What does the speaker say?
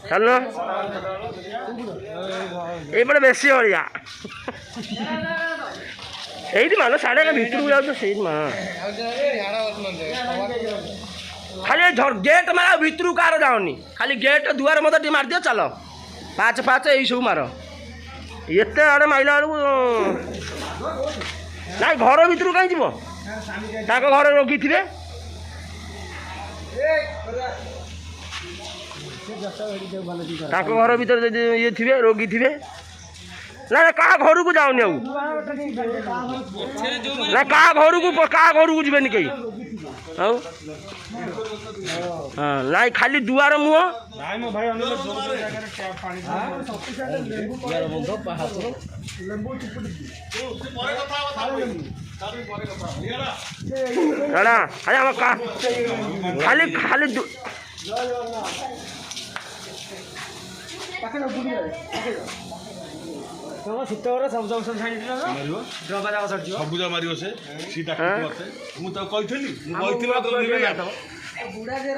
चल ये बेसी भलिया यही मान साढ़े भितर को जाऊँ से खाली गेट मार भितर कार जाऊनी खाली गेट दुआर मत टे मार दियो चल पाँच पाँच यही सब मार एत आड़े माइला बेलू ना घर भितर कहीं जीव घर रोगी थे घर भीतर ये थे रोगी थे ना क्या घर को जाऊनी ना क्या घर को जीवन कहीं हाँ ना खाली दुआर मुह खाली खाली सबुजा मार से सीधा मुझे बुढ़ा